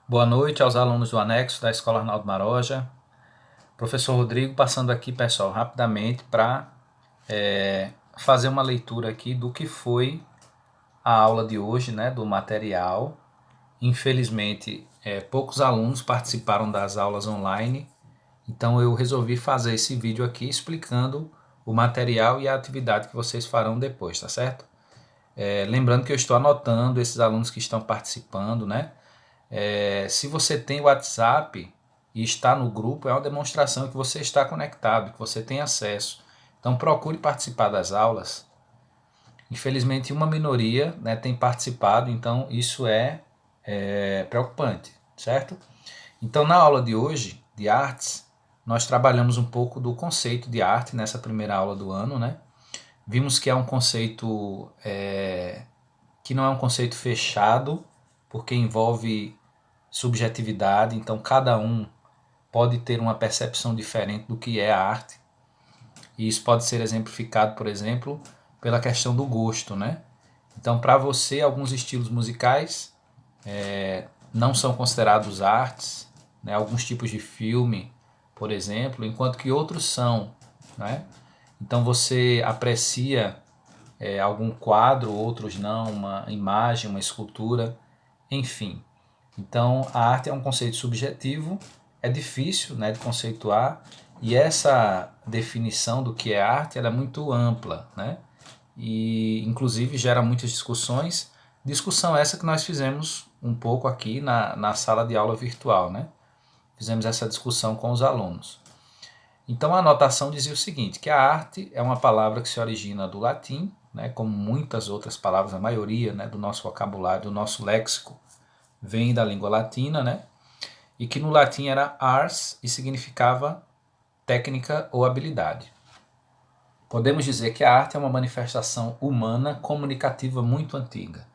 Boa noite aos alunos do anexo da Escola Arnaldo Maroja. Professor Rodrigo, passando aqui, pessoal, rapidamente para fazer uma leitura aqui do que foi a aula de hoje, né, do material. Infelizmente, poucos alunos participaram das aulas online, então eu resolvi fazer esse vídeo aqui explicando o material e a atividade que vocês farão depois, tá certo? Lembrando que eu estou anotando esses alunos que estão participando, né? Se você tem o WhatsApp e está no grupo, é uma demonstração que você está conectado, que você tem acesso. Então procure participar das aulas. Infelizmente, uma minoria, né, tem participado, então isso é preocupante, certo? Então, na aula de hoje, de artes, nós trabalhamos um pouco do conceito de arte nessa primeira aula do ano, né? Vimos que é um conceito que não é um conceito fechado, porque envolve subjetividade, então cada um pode ter uma percepção diferente do que é a arte. E isso pode ser exemplificado, por exemplo, pela questão do gosto, né? Então, para você, alguns estilos musicais não são considerados artes, né? Alguns tipos de filme, por exemplo, enquanto que outros são, né? Então, você aprecia algum quadro, outros não, uma imagem, uma escultura, enfim. Então, a arte é um conceito subjetivo, é difícil, né, de conceituar, e essa definição do que é arte ela é muito ampla, né? E, inclusive, gera muitas discussões. Discussão essa que nós fizemos um pouco aqui na sala de aula virtual, né? Fizemos essa discussão com os alunos. Então, a anotação dizia o seguinte, que a arte é uma palavra que se origina do latim, né, como muitas outras palavras, a maioria, né, do nosso vocabulário, do nosso léxico, vem da língua latina, né? E que no latim era ars e significava técnica ou habilidade. Podemos dizer que a arte é uma manifestação humana comunicativa muito antiga,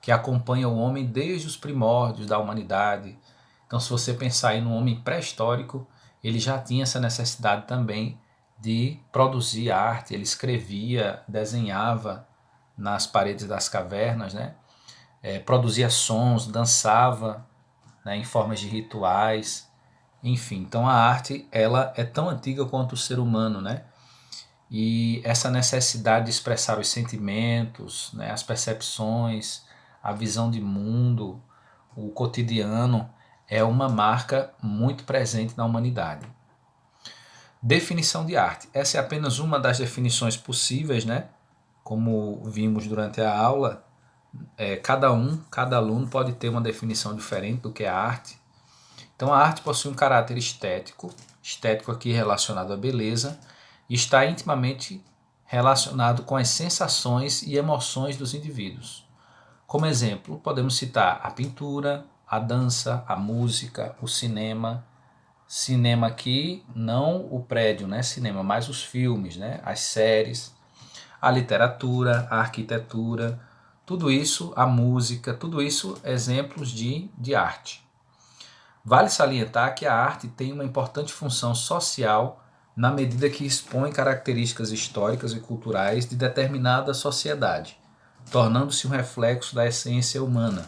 que acompanha o homem desde os primórdios da humanidade. Então, se você pensar aí no homem pré-histórico, ele já tinha essa necessidade também de produzir arte, ele escrevia, desenhava nas paredes das cavernas, né? Produzia sons, dançava, né, em formas de rituais, enfim. Então a arte ela é tão antiga quanto o ser humano, né? E essa necessidade de expressar os sentimentos, né, as percepções, a visão de mundo, o cotidiano, é uma marca muito presente na humanidade. Definição de arte. Essa é apenas uma das definições possíveis, né? Como vimos durante a aula, cada aluno pode ter uma definição diferente do que é a arte. Então a arte possui um caráter estético, estético aqui relacionado à beleza, e está intimamente relacionado com as sensações e emoções dos indivíduos. Como exemplo, podemos citar a pintura, a dança, a música, o cinema. Cinema aqui, não o prédio, né? Cinema, mas os filmes, né? As séries, a literatura, a arquitetura, tudo isso, a música, tudo isso exemplos de arte. Vale salientar que a arte tem uma importante função social na medida que expõe características históricas e culturais de determinada sociedade, tornando-se um reflexo da essência humana.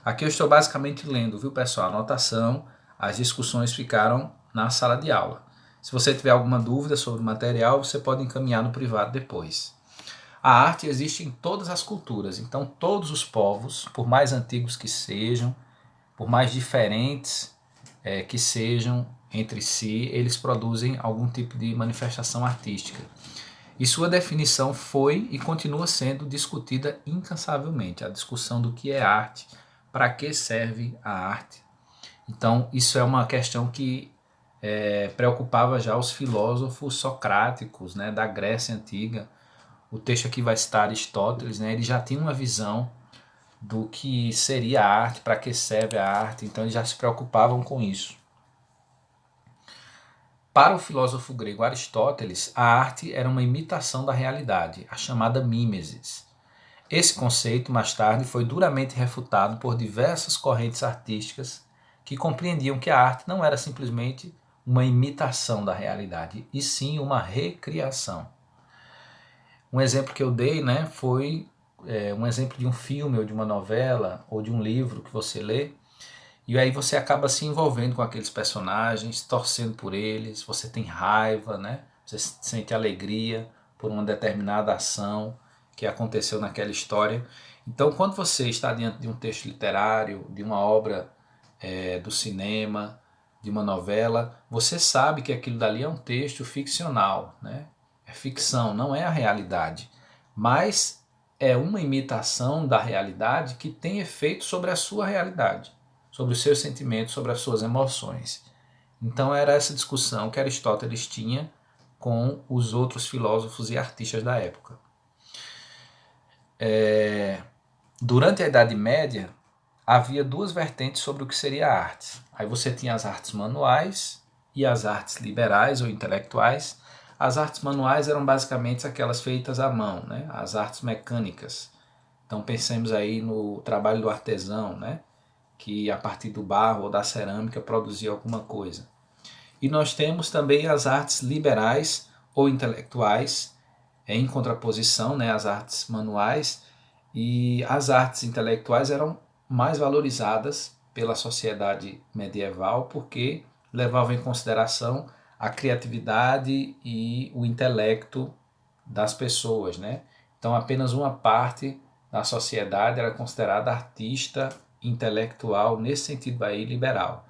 Aqui eu estou basicamente lendo, viu pessoal? Anotação, as discussões ficaram na sala de aula. Se você tiver alguma dúvida sobre o material, você pode encaminhar no privado depois. A arte existe em todas as culturas, então todos os povos, por mais antigos que sejam, por mais diferentes que sejam entre si, eles produzem algum tipo de manifestação artística. E sua definição foi e continua sendo discutida incansavelmente. A discussão do que é arte, para que serve a arte. Então, isso é uma questão que preocupava já os filósofos socráticos, né, da Grécia Antiga. O texto aqui vai citar Aristóteles, né, ele já tinha uma visão do que seria a arte, para que serve a arte, então eles já se preocupavam com isso. Para o filósofo grego Aristóteles, a arte era uma imitação da realidade, a chamada mimesis. Esse conceito, mais tarde, foi duramente refutado por diversas correntes artísticas que compreendiam que a arte não era simplesmente uma imitação da realidade, e sim uma recriação. Um exemplo que eu dei, né, foi um exemplo de um filme ou de uma novela ou de um livro que você lê, E aí você acaba se envolvendo com aqueles personagens, torcendo por eles, você tem raiva, né? Você sente alegria por uma determinada ação que aconteceu naquela história. Então, quando você está diante de um texto literário, de uma obra do cinema, de uma novela, você sabe que aquilo dali é um texto ficcional, né? É ficção, não é a realidade. Mas é uma imitação da realidade que tem efeito sobre a sua realidade, sobre os seus sentimentos, sobre as suas emoções. Então era essa discussão que Aristóteles tinha com os outros filósofos e artistas da época. Durante a Idade Média, havia duas vertentes sobre o que seria a arte. Aí você tinha as artes manuais e as artes liberais ou intelectuais. As artes manuais eram basicamente aquelas feitas à mão, né? As artes mecânicas. Então pensemos aí no trabalho do artesão, né? Que a partir do barro ou da cerâmica produzia alguma coisa. E nós temos também as artes liberais ou intelectuais, em contraposição, né, às artes manuais, e as artes intelectuais eram mais valorizadas pela sociedade medieval porque levavam em consideração a criatividade e o intelecto das pessoas, né? Então apenas uma parte da sociedade era considerada artista intelectual, nesse sentido aí liberal,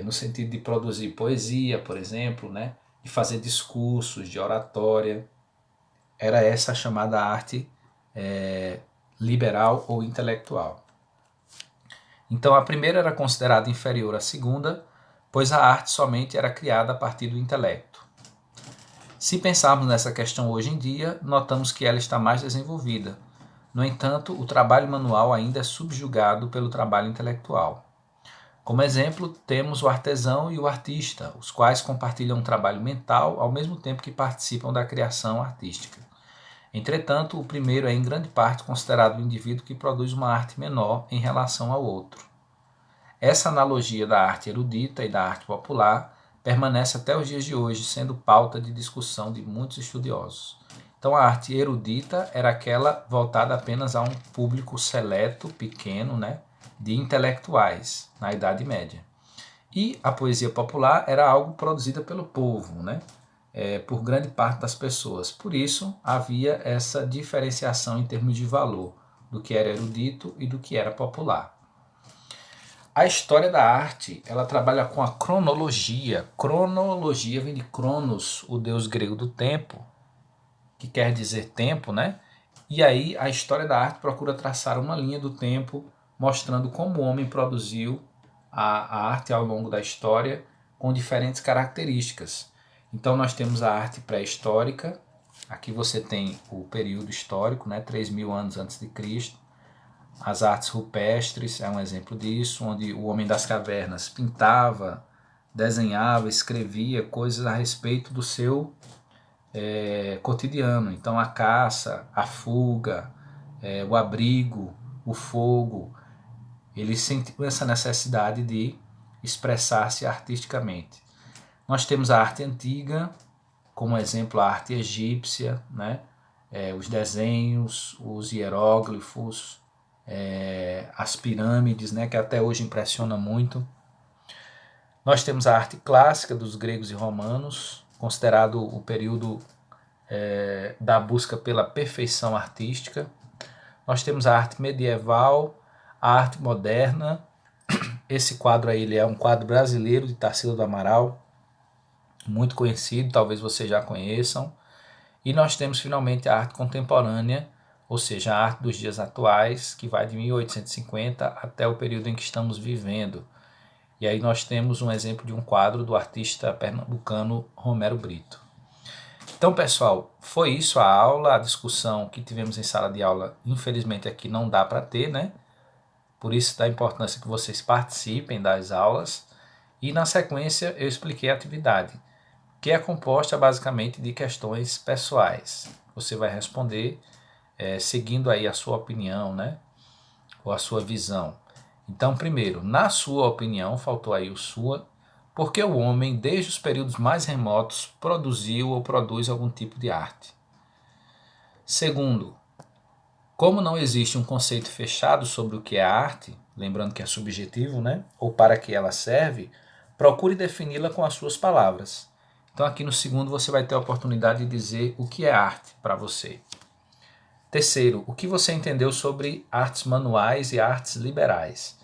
no sentido de produzir poesia, por exemplo, né? De fazer discursos, de oratória. Era essa a chamada arte liberal ou intelectual. Então a primeira era considerada inferior à segunda, pois a arte somente era criada a partir do intelecto. Se pensarmos nessa questão hoje em dia, notamos que ela está mais desenvolvida. No entanto, o trabalho manual ainda é subjugado pelo trabalho intelectual. Como exemplo, temos o artesão e o artista, os quais compartilham um trabalho mental ao mesmo tempo que participam da criação artística. Entretanto, o primeiro é em grande parte considerado o indivíduo que produz uma arte menor em relação ao outro. Essa analogia da arte erudita e da arte popular permanece até os dias de hoje, sendo pauta de discussão de muitos estudiosos. Então, a arte erudita era aquela voltada apenas a um público seleto, pequeno, né, de intelectuais, na Idade Média. E a poesia popular era algo produzida pelo povo, né, por grande parte das pessoas. Por isso, havia essa diferenciação em termos de valor do que era erudito e do que era popular. A história da arte, ela trabalha com a cronologia. Cronologia vem de Cronos, o deus grego do tempo, que quer dizer tempo, né? E aí a história da arte procura traçar uma linha do tempo, mostrando como o homem produziu a arte ao longo da história com diferentes características. Então nós temos a arte pré-histórica, aqui você tem o período histórico, né? 3.000 anos antes de Cristo. As artes rupestres é um exemplo disso, onde o homem das cavernas pintava, desenhava, escrevia coisas a respeito do seu cotidiano. Então a caça, a fuga, o abrigo, o fogo, ele sentiu essa necessidade de expressar-se artisticamente. Nós temos a arte antiga, como exemplo a arte egípcia, né? Os desenhos, os hieróglifos, as pirâmides, né, que até hoje impressiona muito. Nós temos a arte clássica dos gregos e romanos, considerado o período da busca pela perfeição artística. Nós temos a arte medieval, a arte moderna. Esse quadro aí ele é um quadro brasileiro de Tarsila do Amaral, muito conhecido, talvez vocês já conheçam. E nós temos finalmente a arte contemporânea, ou seja, a arte dos dias atuais, que vai de 1850 até o período em que estamos vivendo. E aí nós temos um exemplo de um quadro do artista pernambucano Romero Brito. Então, pessoal, foi isso a aula, a discussão que tivemos em sala de aula, infelizmente aqui não dá para ter, né? Por isso da importância que vocês participem das aulas. E na sequência eu expliquei a atividade, que é composta basicamente de questões pessoais. Você vai responder seguindo aí a sua opinião, né? Ou a sua visão. Então, primeiro, na sua opinião, faltou aí o sua, porque o homem, desde os períodos mais remotos, produziu ou produz algum tipo de arte. Segundo, como não existe um conceito fechado sobre o que é arte, lembrando que é subjetivo, né? Ou para que ela serve, procure defini-la com as suas palavras. Então aqui no segundo você vai ter a oportunidade de dizer o que é arte para você. Terceiro, o que você entendeu sobre artes manuais e artes liberais?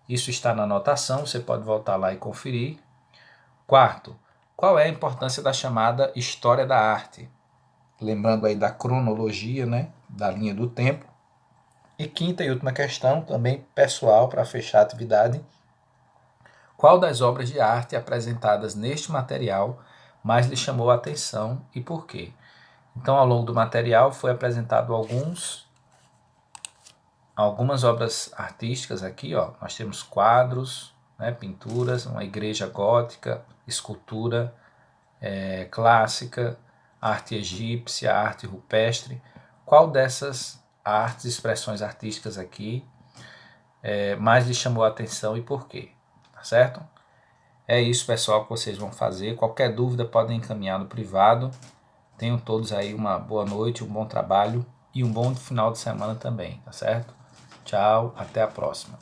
Isso está na anotação, você pode voltar lá e conferir. Quarto, qual é a importância da chamada história da arte? Lembrando aí da cronologia, né, da linha do tempo. E quinta e última questão, também pessoal, para fechar a atividade. Qual das obras de arte apresentadas neste material mais lhe chamou a atenção e por quê? Então, ao longo do material foi apresentado algumas obras artísticas aqui, ó. Nós temos quadros, né, pinturas, uma igreja gótica, escultura clássica, arte egípcia, arte rupestre. Qual dessas artes, expressões artísticas aqui mais lhe chamou a atenção e por quê? Tá certo? É isso, pessoal, que vocês vão fazer. Qualquer dúvida podem encaminhar no privado. Tenham todos aí uma boa noite, um bom trabalho e um bom final de semana também, tá certo? Tchau, até a próxima.